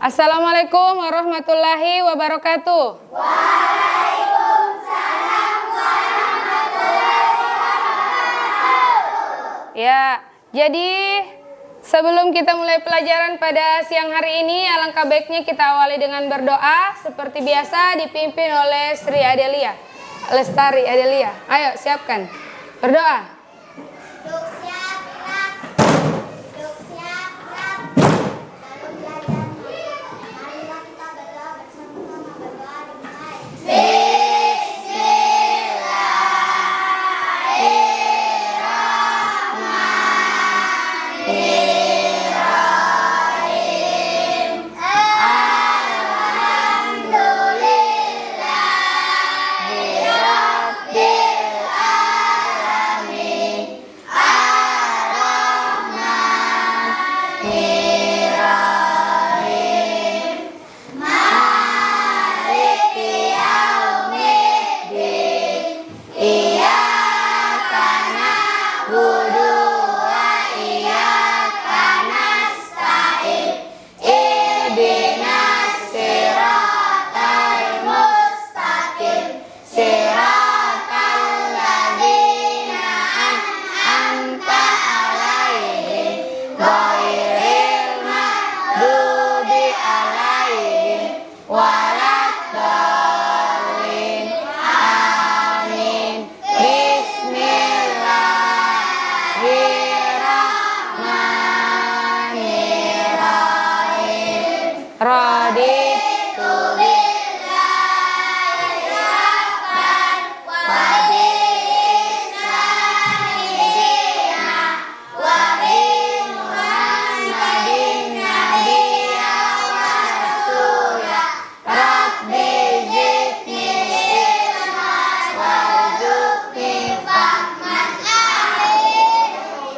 Assalamualaikum warahmatullahi wabarakatuh. Waalaikumsalam warahmatullahi wabarakatuh. Ya, jadi sebelum kita mulai pelajaran pada siang hari ini, alangkah baiknya kita awali dengan berdoa seperti biasa dipimpin oleh Sri Adelia, Lestari Adelia. Ayo siapkan berdoa.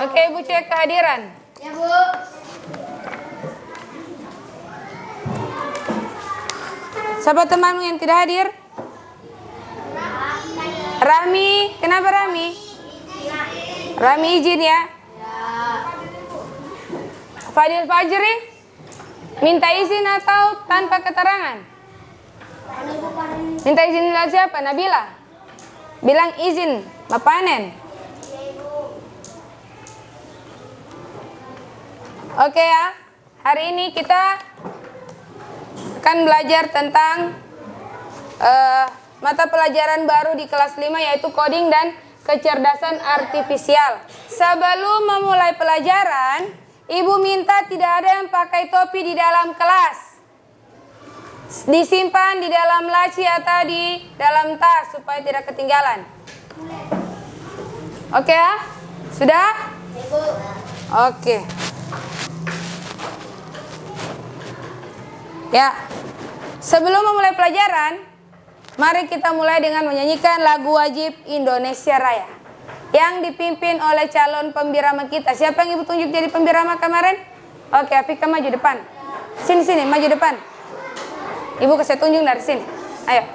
Oke, Ibu cek kehadiran. Ya, Bu. Siapa temanmu yang tidak hadir? Rami, kenapa Rami? Rami izin ya. Fadil Fajri, minta izin atau tanpa keterangan? Minta izin dari siapa? Nabila? Bilang izin, Mapanen. Oke ya, hari ini kita akan belajar tentang mata pelajaran baru di kelas 5 yaitu coding dan kecerdasan artifisial. Sebelum memulai pelajaran, Ibu minta tidak ada yang pakai topi di dalam kelas. Disimpan di dalam laci atau di dalam tas supaya tidak ketinggalan. Oke ya? Sudah? Oke. Ya, sebelum memulai pelajaran, mari kita mulai dengan menyanyikan lagu wajib Indonesia Raya yang dipimpin oleh calon pembirama kita. Siapa yang Ibu tunjuk jadi pembirama kemarin? Oke, Afika maju depan. Sini, maju depan. Ibu kasih tunjuk dari sini. Ayo.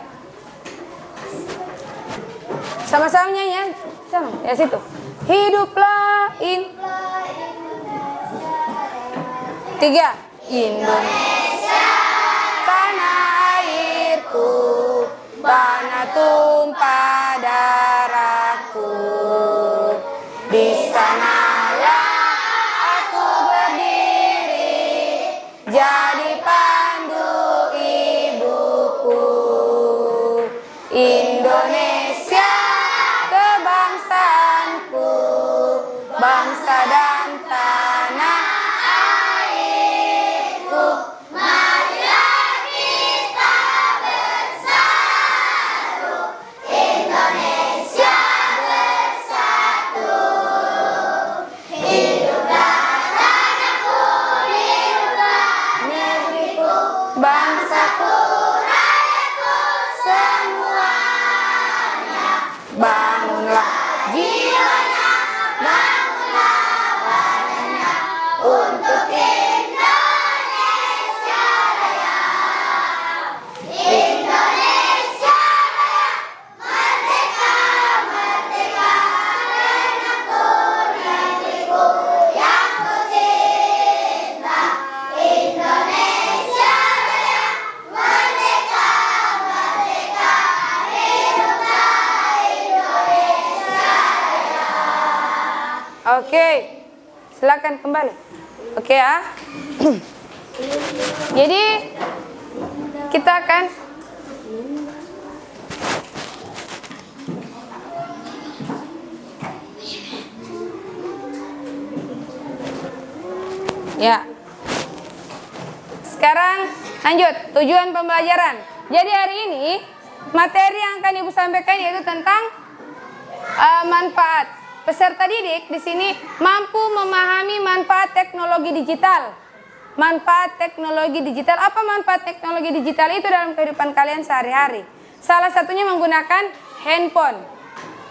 Sama-sama nyanyi ya. Sama, ya situ. Hiduplah Tiga. Indonesia. Tanah airku, tanah tumpah darahku. Di sanalah aku berdiri, jadi pandu ibuku. Indonesia kebangsaanku, bangsa dan tanah airku. Bangsaku, rakyatku, semuanya. Bangunlah jiwanya, bangunlah badannya untuk Indonesia Raya. Indonesia Raya, merdeka, merdeka, negeriku, negeriku yang ku cinta. Indonesia Oke, silakan kembali. Oke ya. Jadi kita akan ya. Sekarang lanjut tujuan pembelajaran. Jadi hari ini materi yang akan Ibu sampaikan yaitu tentang manfaat. Peserta didik di sini mampu memahami manfaat teknologi digital. Manfaat teknologi digital. Apa manfaat teknologi digital itu dalam kehidupan kalian sehari-hari? Salah satunya menggunakan handphone.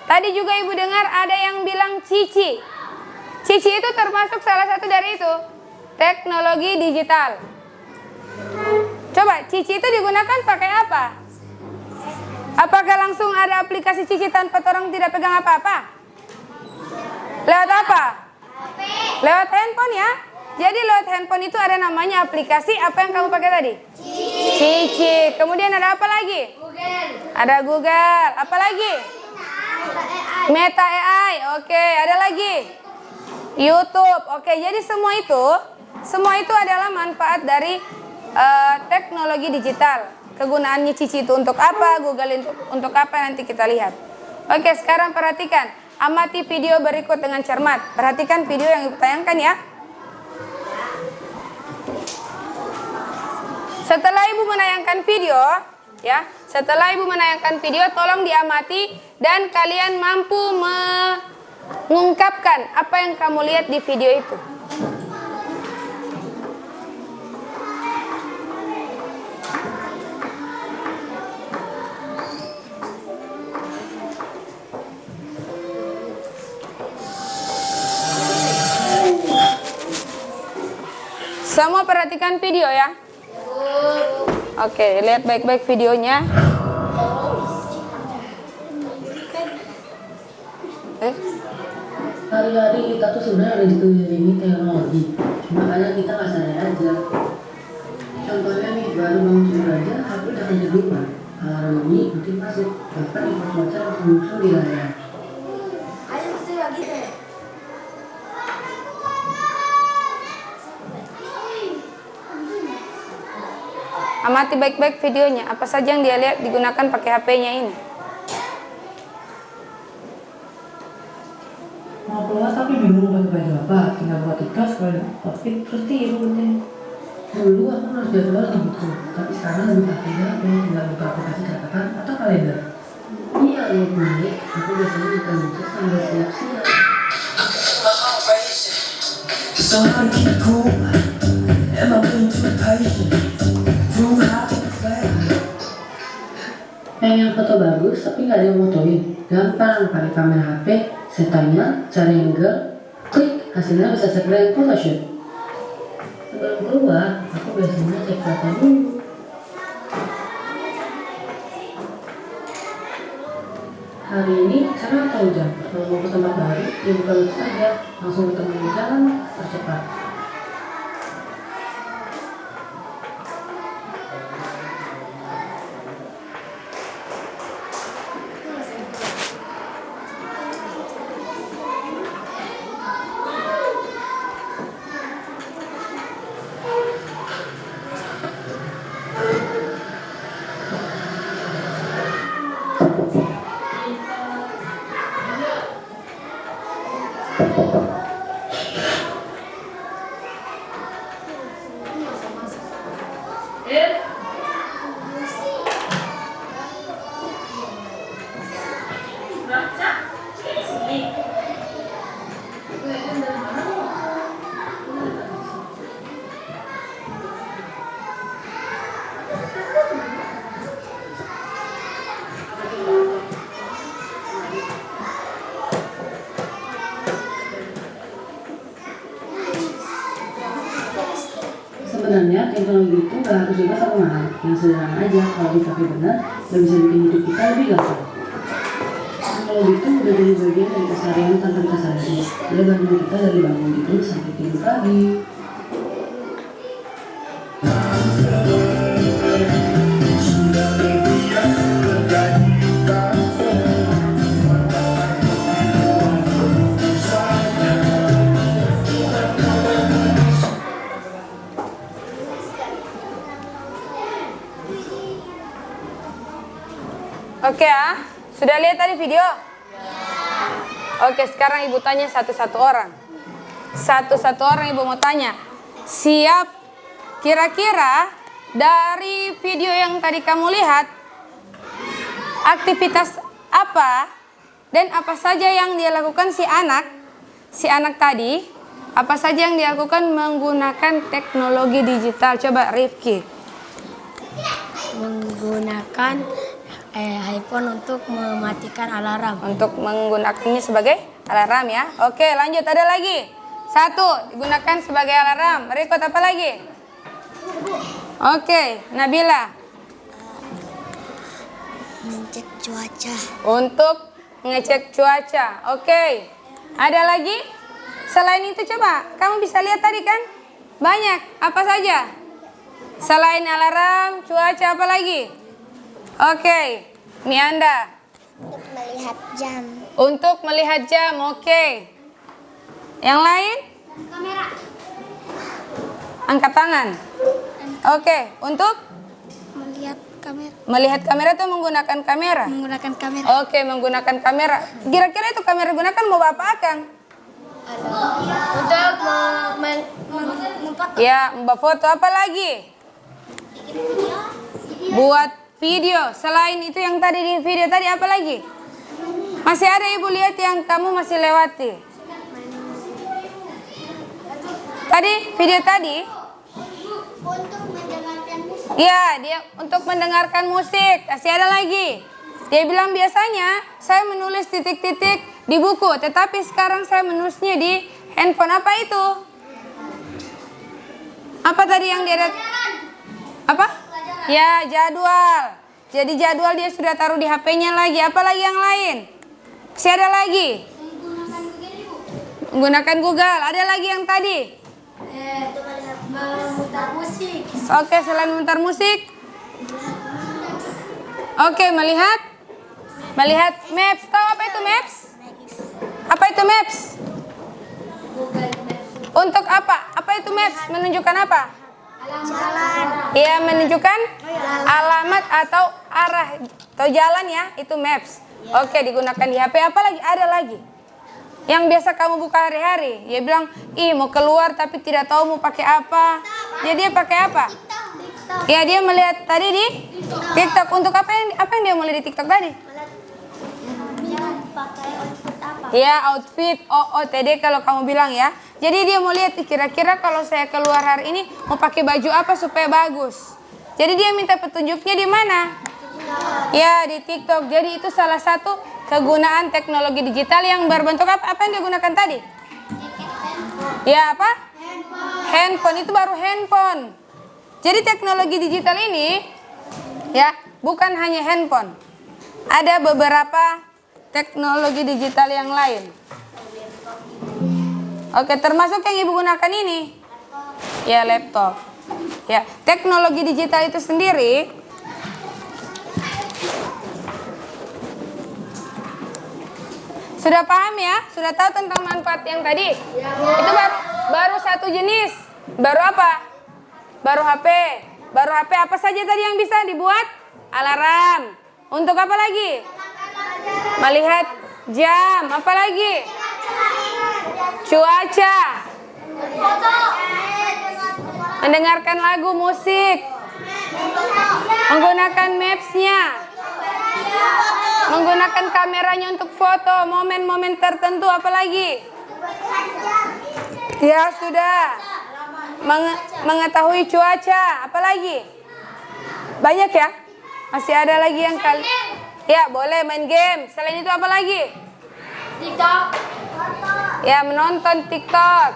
Tadi juga Ibu dengar ada yang bilang cici. Cici itu termasuk salah satu dari itu. Teknologi digital. Coba cici itu digunakan pakai apa? Apakah langsung ada aplikasi cici tanpa orang tidak pegang apa-apa? Lewat apa? Lewat handphone ya. Jadi lewat handphone itu ada namanya aplikasi. Apa yang kamu pakai tadi? Cici. Kemudian ada apa lagi? Google. Ada Google. Apa lagi? Meta AI. Oke, ada lagi? YouTube. Oke, jadi semua itu adalah manfaat dari teknologi digital. Kegunaannya cici itu untuk apa? Google untuk apa? Nanti kita lihat. Oke, sekarang perhatikan. Amati video berikut dengan cermat. Perhatikan video yang Ibu tayangkan ya. Setelah Ibu menayangkan video, tolong diamati dan kalian mampu mengungkapkan apa yang kamu lihat di video itu. Semua perhatikan video ya. Oke, lihat baik-baik videonya. Hari-hari kita tuh sebenarnya ada dikelilingi teknologi, makanya kita nggak sadar aja. Contohnya nih, baru bangun tidur aja, HP udah kerja duluan. Alarm bunyi, notif masuk, bahkan info cuaca langsung muncul di layar. Ayo kita lagi deh. Amati baik-baik videonya. Apa saja yang dia lihat digunakan pakai HP-nya ini. Mau keluar tapi bingung pakai baju apa, tinggal buat TikTok, scroll outfit, terus tidur deh. Dulu aku harus jadwal di buku, tapi sekarang lebih pakai HP, tinggal buka aplikasi catatan atau kalender. Iya, lihat nih, aku biasanya buka buku sambil siap-siap. So how to keep cool? Am I being too patient? Too hard to play? Pengen foto bagus tapi nggak ada yang motoin. Gampang pakai kamera HP, set timer, cari angle, klik, hasilnya bisa sekeren Photoshop. Sebelum keluar, aku biasanya cek data dulu. Hari ini cara atau jam? Kalau mau ke tempat baru, ya buka website aja, langsung ketemu di jalan, tercepat. Sebenarnya teknologi itu nggak harus juga sama mahal, yang sederhana aja kalau dipakai benar dan bisa bikin hidup kita lebih gampang. Teknologi itu udah jadi bagian dari keseharian tanpa kita sadari. Dia bantu kita dari bangun tidur sampai tidur pagi. Oke ya, sudah lihat tadi video? Oke, sekarang ibu tanya satu-satu orang. Satu-satu orang ibu mau tanya. Siap? Kira-kira dari video yang tadi kamu lihat, aktivitas apa dan apa saja yang dia lakukan si anak tadi, apa saja yang dia lakukan menggunakan teknologi digital? Coba Rifki. Menggunakan iPhone untuk mematikan alarm. Untuk menggunakannya sebagai alarm ya. Oke, lanjut, ada lagi. 1, digunakan sebagai alarm. Berikut apa lagi? Oke, Nabila. Mengecek cuaca. Untuk mengecek cuaca. Oke. Ada lagi? Selain itu coba, kamu bisa lihat tadi kan? Banyak. Apa saja? Selain alarm, cuaca apa lagi? Oke. Mianda. Untuk melihat jam. Untuk melihat jam. Oke. Yang lain? Kamera. Angkat tangan. Oke. Untuk Melihat kamera. melihat kamera atau menggunakan kamera? Menggunakan kamera. Oke, menggunakan kamera. Kira-kira itu kamera gunakan mau apa Akang? Untuk Ya, mbak foto apa lagi? Buat video. Selain itu yang tadi di video tadi apa lagi? Masih ada ibu lihat yang kamu masih lewati? Tadi video tadi? Untuk mendengarkan musik. Ya, dia untuk mendengarkan musik. Masih ada lagi. Dia bilang biasanya saya menulis titik-titik di buku, tetapi sekarang saya menulisnya di handphone. Apa itu? Apa tadi yang dia apa? Ya, jadwal. Jadi jadwal dia sudah taruh di HP-nya lagi. Apa lagi yang lain? Masih ada lagi? Menggunakan Google. Ada lagi yang tadi? Memutar musik. Oke, selain memutar musik. Oke, melihat maps. Tahu apa itu maps? Apa itu maps? Untuk apa? Apa itu maps? Menunjukkan apa? Jalan. Iya, menunjukkan alamat atau arah atau jalan ya, itu maps. Oke, digunakan di HP. Apa lagi? Ada lagi. Yang biasa kamu buka hari-hari. Dia bilang, "Ih, mau keluar tapi tidak tahu mau pakai apa." Jadi dia pakai apa? Ya, dia melihat tadi di TikTok. Untuk apa yang dia mulai di TikTok tadi? Pakai outfit apa? Ya, outfit OOTD kalau kamu bilang ya. Jadi dia mau lihat kira-kira kalau saya keluar hari ini mau pakai baju apa supaya bagus. Jadi dia minta petunjuknya di mana? Ya, di TikTok. Jadi itu salah satu kegunaan teknologi digital yang berbentuk apa? Apa yang digunakan tadi? Ya, apa? Handphone. Itu baru handphone. Jadi teknologi digital ini ya, bukan hanya handphone. Ada beberapa teknologi digital yang lain. Oke, termasuk yang ibu gunakan ini. Ya, laptop. Ya, teknologi digital itu sendiri sudah paham ya? Sudah tahu tentang manfaat yang tadi? Itu baru satu jenis. Baru apa? Baru HP. Baru HP apa saja tadi yang bisa dibuat? Alarm. Untuk apa lagi? Melihat jam. Apa lagi? Cuaca. Mendengarkan lagu, musik. Menggunakan maps-nya. Menggunakan kameranya untuk foto momen-momen tertentu. Apa lagi? Ya, sudah. Mengetahui cuaca. Apa lagi? Banyak ya? Masih ada lagi yang kali. Ya, boleh main game. Selain itu apa lagi? TikTok. Ya, menonton TikTok.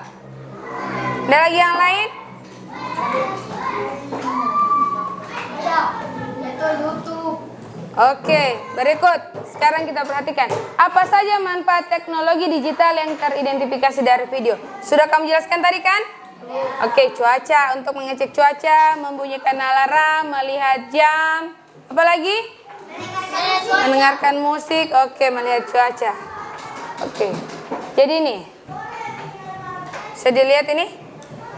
Ada lagi yang lain? Ada. Itu YouTube. Oke, berikut. Sekarang kita perhatikan. Apa saja manfaat teknologi digital yang teridentifikasi dari video? Sudah kamu jelaskan tadi kan? Oke, cuaca. Untuk mengecek cuaca, membunyikan alarm, melihat jam. Apa lagi? Mendengarkan musik. Oke, melihat cuaca. Oke. Jadi ini. Bisa dilihat ini?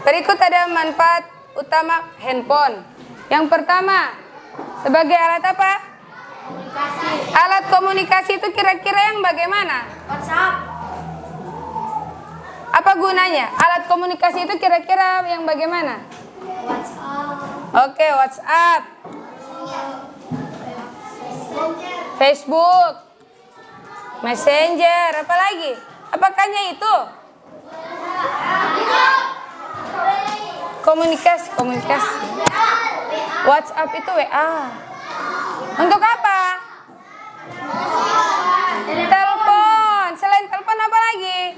Berikut ada manfaat utama handphone. Yang pertama, sebagai alat apa? Komunikasi. Alat komunikasi itu kira-kira yang bagaimana? WhatsApp. Apa gunanya? Alat komunikasi itu kira-kira yang bagaimana? WhatsApp. Oke, WhatsApp, Facebook, Messenger, apa lagi? Apakahnya itu? Komunikasi. WhatsApp itu WA. Untuk apa? Telepon. Selain telepon apa lagi?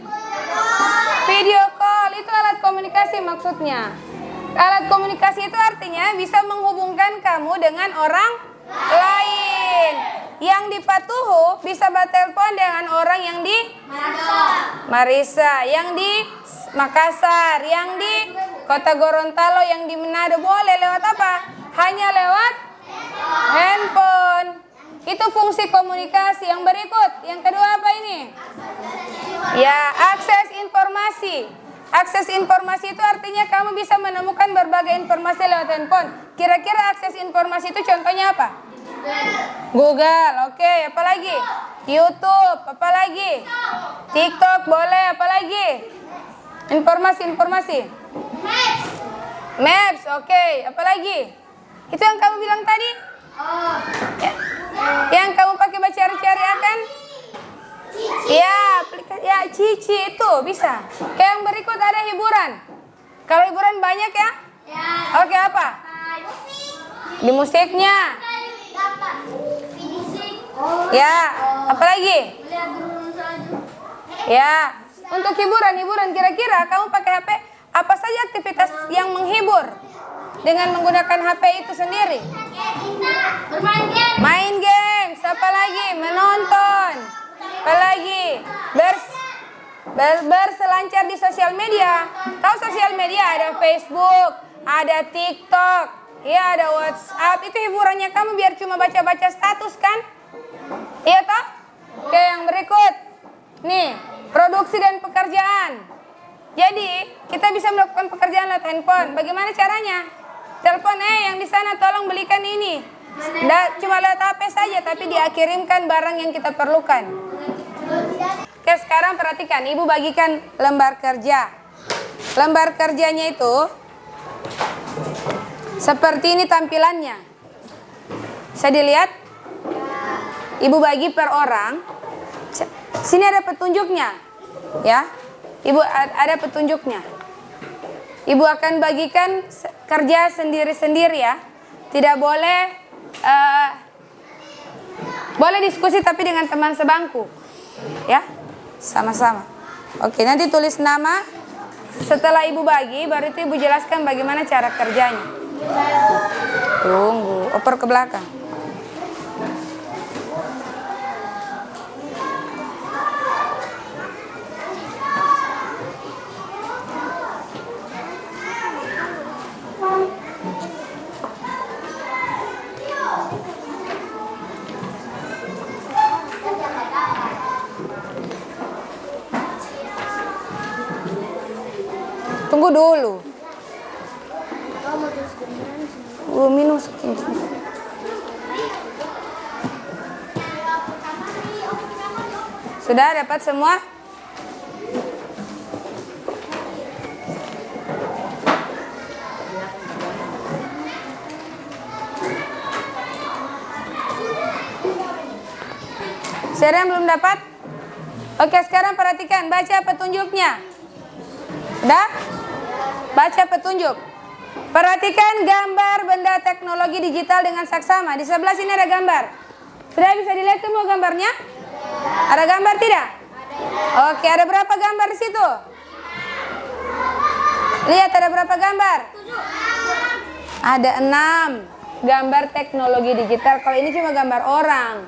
Video call. Itu alat komunikasi maksudnya. Alat komunikasi itu artinya bisa menghubungkan kamu dengan orang lain. Yang di Patuhu bisa bertelepon dengan orang yang di Marisa, yang di Makassar, yang di Kota Gorontalo, yang di Manado. Boleh lewat apa? Hanya lewat handphone. Itu fungsi komunikasi. Yang berikut, yang kedua apa ini? Ya, akses informasi. Akses informasi itu artinya kamu bisa menemukan berbagai informasi lewat handphone. Kira-kira akses informasi itu contohnya apa? Google, oke, apa lagi? YouTube, apa lagi? TikTok, boleh, apa lagi? Informasi. Maps, oke, apa lagi? Itu yang kamu bilang tadi? Ya. Yang kamu pakai buat cari-cari akan? Ya, aplikasi, ya, Cici itu bisa. Kayak yang berikut ada hiburan. Kalau hiburan banyak ya? Oke, apa? Di musiknya. Ya, apa lagi? Ya, untuk hiburan kira-kira kamu pakai HP, apa saja aktivitas yang menghibur dengan menggunakan HP itu sendiri? Main games, apa lagi? Menonton, apa lagi? Berselancar di sosial media. Tahu sosial media ada Facebook, ada TikTok, ya ada WhatsApp. Itu hiburannya kamu biar cuma baca-baca status kan? Iya toh? Oke, yang berikut. Nih, produksi dan pekerjaan. Jadi, kita bisa melakukan pekerjaan lewat handphone. Bagaimana caranya? Telepon, yang di sana tolong belikan ini. Cuma lewat HP saja, tapi dia kirimkan barang yang kita perlukan. Oke, sekarang perhatikan. Ibu bagikan lembar kerja. Lembar kerjanya itu seperti ini tampilannya. Bisa dilihat? Ibu bagi per orang. Sini ada petunjuknya. Ya. Ibu ada petunjuknya. Ibu akan bagikan kerja sendiri-sendiri ya. Tidak boleh boleh diskusi tapi dengan teman sebangku. Ya. Sama-sama. Oke, nanti tulis nama. Setelah ibu bagi, baru itu ibu jelaskan bagaimana cara kerjanya. Tunggu, oper ke belakang. Tunggu dulu. Minum sekian. Sudah dapat semua? Siapa yang belum dapat? Oke, sekarang perhatikan, baca petunjuknya. Sudah? Baca petunjuk. Perhatikan gambar benda teknologi digital dengan saksama. Di sebelah sini ada gambar. Sudah bisa dilihat semua gambarnya? Ada gambar tidak? Oke, ada berapa gambar di situ? Lihat ada berapa gambar? Ada 6 gambar teknologi digital. Kalau ini cuma gambar orang.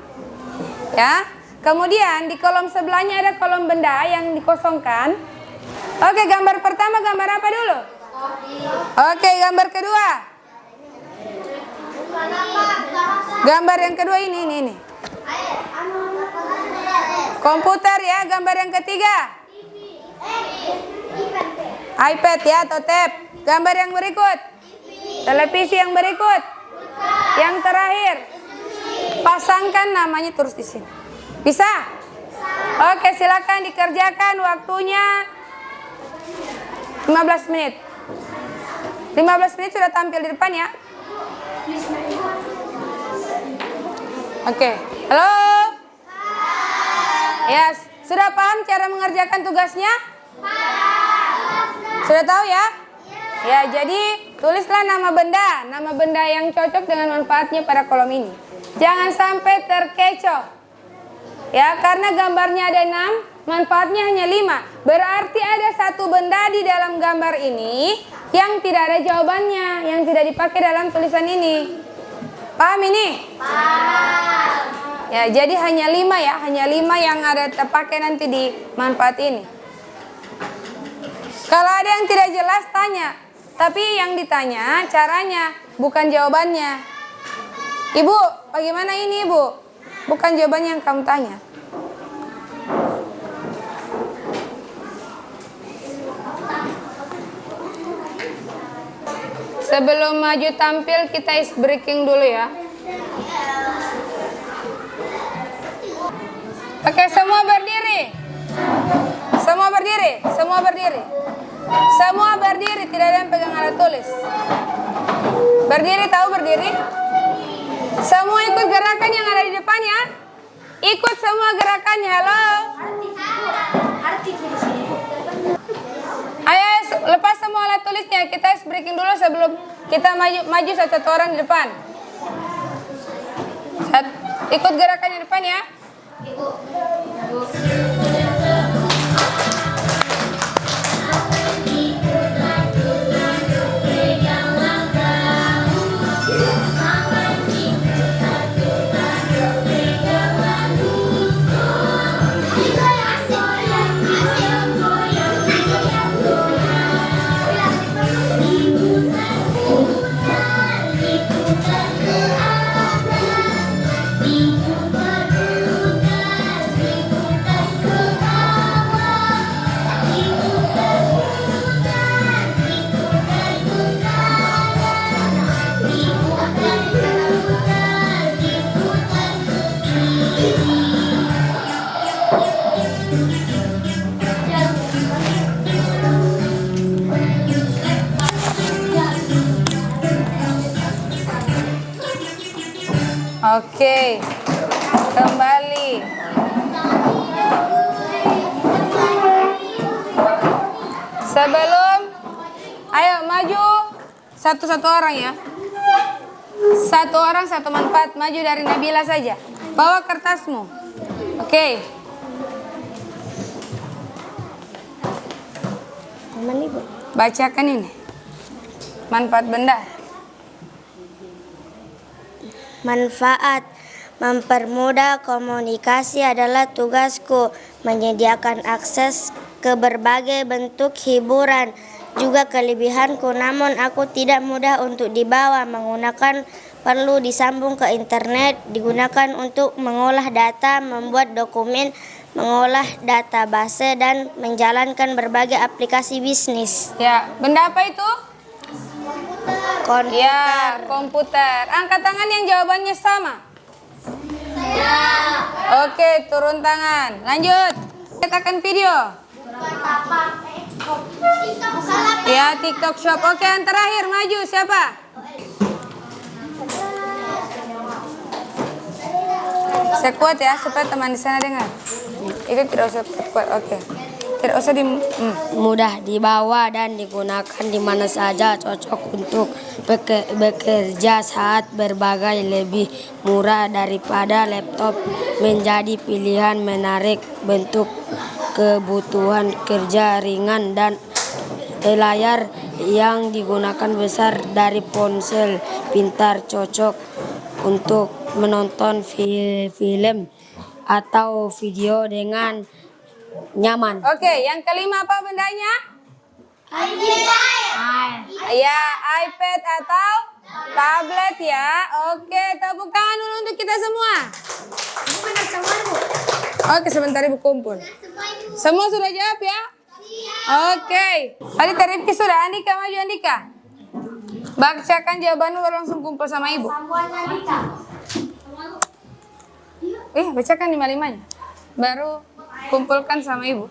Ya. Kemudian di kolom sebelahnya ada kolom benda yang dikosongkan. Oke, gambar pertama gambar apa dulu? Oke, gambar kedua. Gambar yang kedua ini. Komputer ya, gambar yang ketiga. iPad ya atau tab. Gambar yang berikut. Televisi yang berikut. Yang terakhir. Pasangkan namanya terus di sini. Bisa? Oke, silakan dikerjakan, waktunya 15 menit. 15 menit sudah tampil di depan ya. Oke. Halo? Ya, sudah paham cara mengerjakan tugasnya? Sudah tahu ya? Ya, jadi tulislah nama benda yang cocok dengan manfaatnya pada kolom ini. Jangan sampai terkecoh. Ya, karena gambarnya ada 6, manfaatnya hanya 5. Berarti ada satu benda di dalam gambar ini yang tidak ada jawabannya, yang tidak dipakai dalam tulisan ini. Paham ini? Paham. Ya, jadi hanya 5 ya, hanya 5 yang ada terpakai nanti di manfaat ini. Kalau ada yang tidak jelas tanya, tapi yang ditanya caranya, bukan jawabannya. Ibu, bagaimana ini Ibu? Bukan jawabannya yang kamu tanya. Sebelum maju tampil kita is breaking dulu ya. Oke, semua berdiri. Semua berdiri, semua berdiri. Semua berdiri, tidak ada yang pegang alat tulis. Berdiri, tahu berdiri? Semua ikut gerakan yang ada di depan ya. Ikut semua gerakannya, halo. Ayo, lepas semua alat tulisnya. Kita breaking dulu sebelum kita maju satu orang di depan. Ikut gerakan yang depan ya. Oke, kembali. Sebelum, ayo maju satu-satu orang ya. Satu orang satu manfaat, maju dari Nabila saja. Bawa kertasmu. Oke. Bacakan ini. Manfaat benda. Manfaat mempermudah komunikasi adalah tugasku, menyediakan akses ke berbagai bentuk hiburan, juga kelebihanku, namun aku tidak mudah untuk dibawa, menggunakan perlu disambung ke internet, digunakan untuk mengolah data, membuat dokumen, mengolah database, dan menjalankan berbagai aplikasi bisnis. Ya, benda apa itu? Komputer. Ya, komputer. Angkat tangan yang jawabannya sama. Oke, turun tangan. Lanjut. Katakan video. Ya, TikTok Shop. Oke, yang terakhir maju siapa? Sekuat ya, supaya teman di sana dengar. Itu tidak usah kuat. Oke. Tidak usah mudah dibawa dan digunakan di mana saja, cocok untuk bekerja saat berbagai, lebih murah daripada laptop, menjadi pilihan menarik, bentuk kebutuhan kerja ringan, dan layar yang digunakan besar dari ponsel pintar, cocok untuk menonton film atau video dengan nyaman. Oke, yang kelima apa bendanya? Ya, iPad atau tablet ya. Oke, tepuk tangan dulu untuk kita semua. Oke, sebentar Ibu kumpul. Semua sudah jawab ya? Oke. Tadi Rifki sudah. Andika, maju Andika. Bacakan jawabanmu baru langsung kumpul sama Ibu. bacakan 5-5-nya. Baru kumpulkan sama ibu.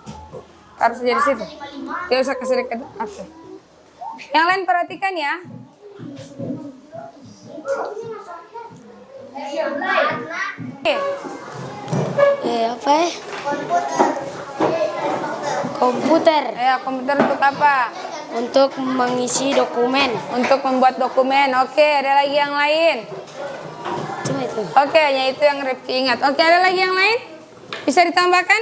Taruh saja di situ. Tidak usah kasih dekat. Oke. Yang lain perhatikan ya. Apa ya? Komputer. Ya, komputer untuk apa? Untuk mengisi dokumen. Untuk membuat dokumen. Oke, ada lagi yang lain? Cuma itu. Oke, hanya itu yang Rifki ingat. Oke, ada lagi yang lain? Bisa ditambahkan?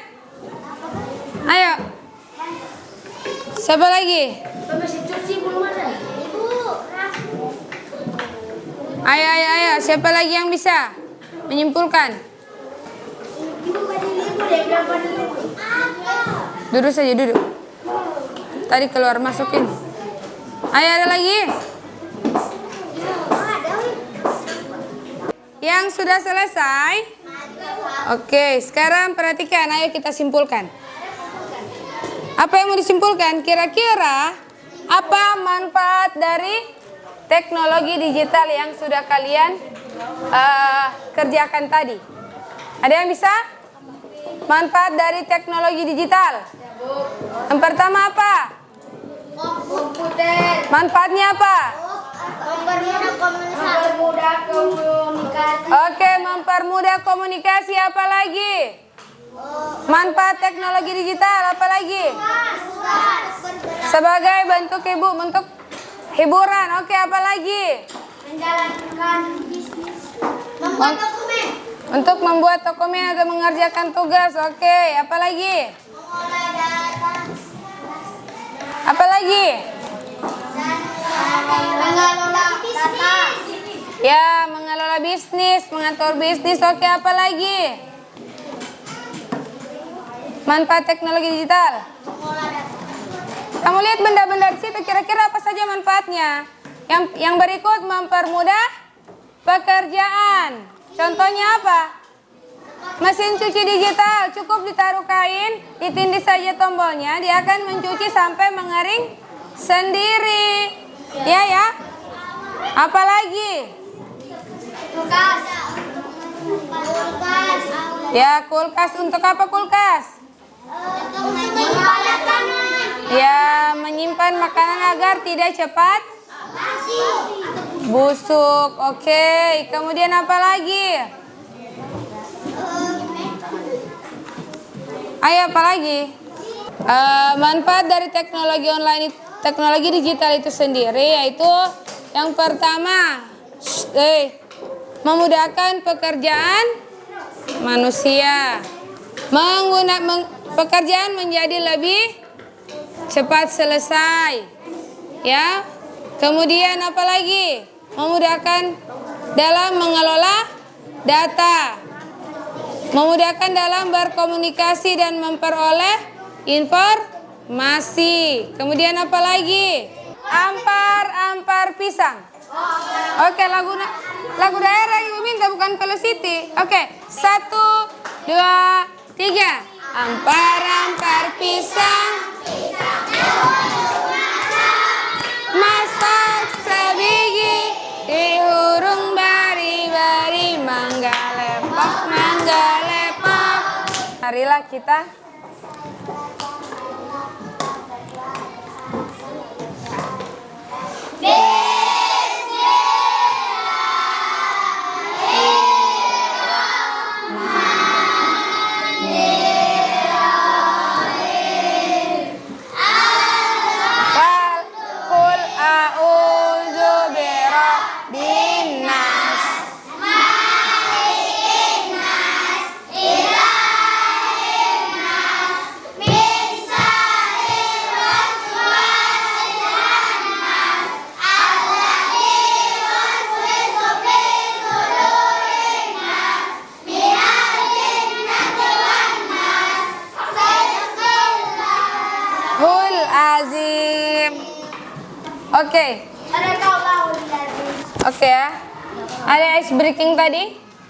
Ayo. Siapa lagi? Ayo. Siapa lagi yang bisa menyimpulkan? Duduk saja, duduk. Tadi keluar masukin. Ayo, ada lagi? Yang sudah selesai? Oke, sekarang perhatikan. Ayo kita simpulkan. Apa yang mau disimpulkan? Kira-kira apa manfaat dari teknologi digital yang sudah kalian kerjakan tadi? Ada yang bisa? Manfaat dari teknologi digital. Yang pertama apa? Komputer. Manfaatnya apa? Mempermudah komunikasi. Oke, mempermudah komunikasi. Apa lagi? Manfaat teknologi digital apa lagi? Sebagai bentuk hiburan. Oke, apa lagi? Menjalankan bisnis. Membuat dokumen. Untuk membuat dokumen atau mengerjakan tugas. Oke, apa lagi? Mengolah data. Apa lagi? Mengelola data. Ya, mengelola bisnis, mengatur bisnis. Oke, apa lagi? Manfaat teknologi digital. Kamu lihat benda-benda di situ, kira-kira apa saja manfaatnya? Yang berikut mempermudah pekerjaan. Contohnya apa? Mesin cuci digital, cukup ditaruh kain, ditindih saja tombolnya, dia akan mencuci sampai mengering sendiri. Ya. Apalagi? Kulkas. Ya, kulkas. Untuk apa kulkas? Untuk menyimpan makanan. Ya, menyimpan makanan agar tidak cepat busuk. Oke, kemudian apa lagi? Ayo, apa lagi? Manfaat dari teknologi digital itu sendiri yaitu yang pertama, memudahkan pekerjaan manusia. Pekerjaan menjadi lebih cepat selesai. Ya. Kemudian apa lagi? Memudahkan dalam mengelola data. Memudahkan dalam berkomunikasi dan memperoleh informasi. Kemudian apa lagi? Ampar pisang. Oke, lagu daerah Ibu minta, bukan Velocity. Oke, 1, 2, 3. Ampar pisang, masak sebiji, dihurung bari-bari, mangga lepak. Marilah kita Qul a'udzu birabbin nas. Hul azim. Oke. Oke ya. Ada ice breaking tadi?